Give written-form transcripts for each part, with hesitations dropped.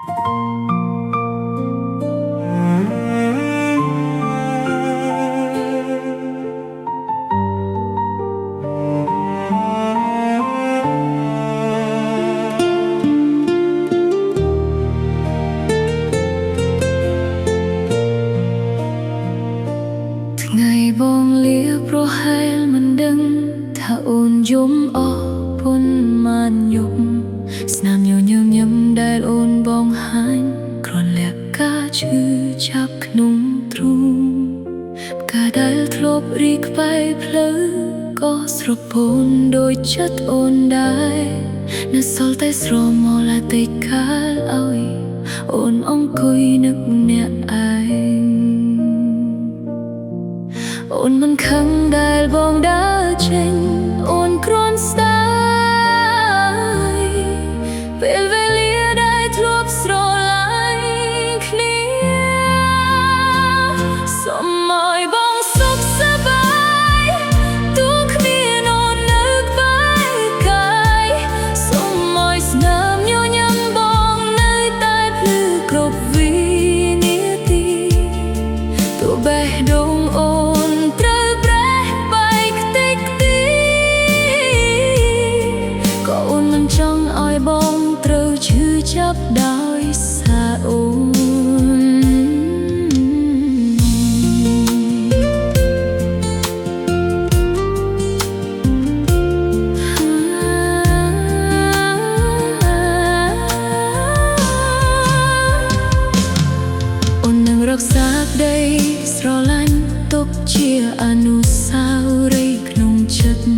ថ្ងៃបងលាប្រហែលមិនដឹងថាអូនយំអស់ពុនមានយប់ស្នាមញញឹមញឹមដែលអូនបងហាញគ្រាន់លះការឈឺចាប់ក្នុងទ្រូងផ្កាដែលធ្លាប់រីកក្បែរផ្លូវក៏ស្រពោនដូចចិត្តអូនដែរនៅសល់តែស្រមោលតែកាលឲ្យអូនអង្គុយនឹកអ្នកឯងអូនមិនខឹងដែលបងដើរចេញអូនគ្រាន់ស្ដាយពេលវេលាដែលធ្លាប់ស្រឡាញ់គ្នាសូមឲ្យបងសុខសប្បាយទូគ្មានអូននៅក្បែរកាយសូមឲ្យស្នាមញញឹមបងនៅតែភ្លឺគ្រប់វិនាទីទោះបេះដូងអូនចង់ឲ្យបងត្រូវឈឺចាប់ដោយសារអូនអូននឹងរក្សាក្តីស្រឡាញ់ទុកជាអនុស្សាវរីយ៍ក្នុងចិត្ត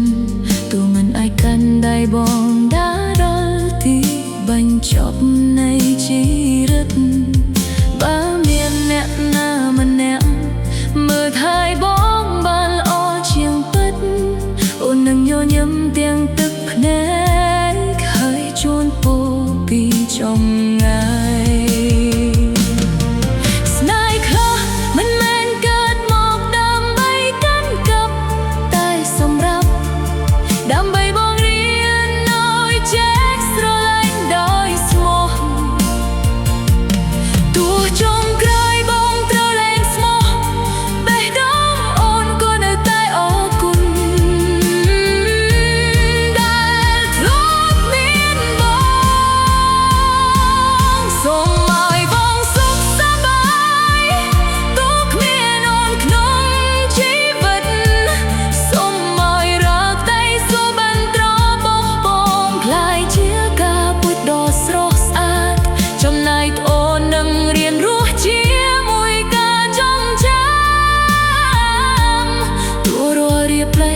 ទោះមិនអាចកាន់ដៃបងបញ្ចប់នៃជីវិតបើមានអ្នកណាម្នាក់មើលថែបងបានល្អជាងពិតអូននឹងញញឹមទាំងទឹកភ្នែកហើយជូនពរពីចម្ងាយស្នេហ៍ខ្លះមិនមែនកើតមកដើម្បីកាន់កាប់តែសម្រាប់ដើម្បីបងរៀនឲ្យចេះស្រឡាញ់ចុងក្រោយបងត្រូវលែងស្មោះបេះដូងអូនក៏នៅតែអរគុណដែលធ្លាប់មានបងសូមឲ្យបងសុខសប្បាយទោះគ្មានអូនក្នុងជីវិតសូមឲ្យរាល់តែសុបិនត្របោះបងខ្លាយជាការពុជដ៏ស្រស់ស្អាតចំណែកអូននឹងរៀនរស់ជាមួយការចងចាំទោះរាល់រៀបផ្លៃ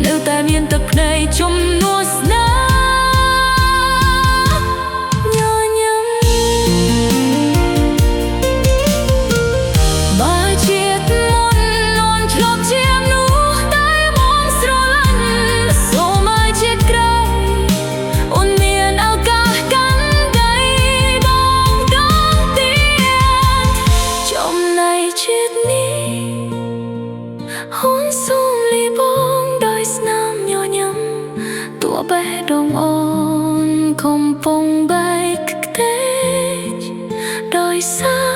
នៅតែមានទឹកភ្នែកជំនួសស្នាមញញឹមបើជាតិមុនអូនធ្លាប់ជាមនុស្សតែបងស្រឡាញ់សូមឲ្យជាតិក្រោយអូនមានឱកាសកាន់ដៃបងដងទៀតចំណែកជាតិនេះអូនសូមលីបងដោយស្នាមញញឹមទោះបេះដូងអូនកំពុងបែកខ្ទេចដោយសារ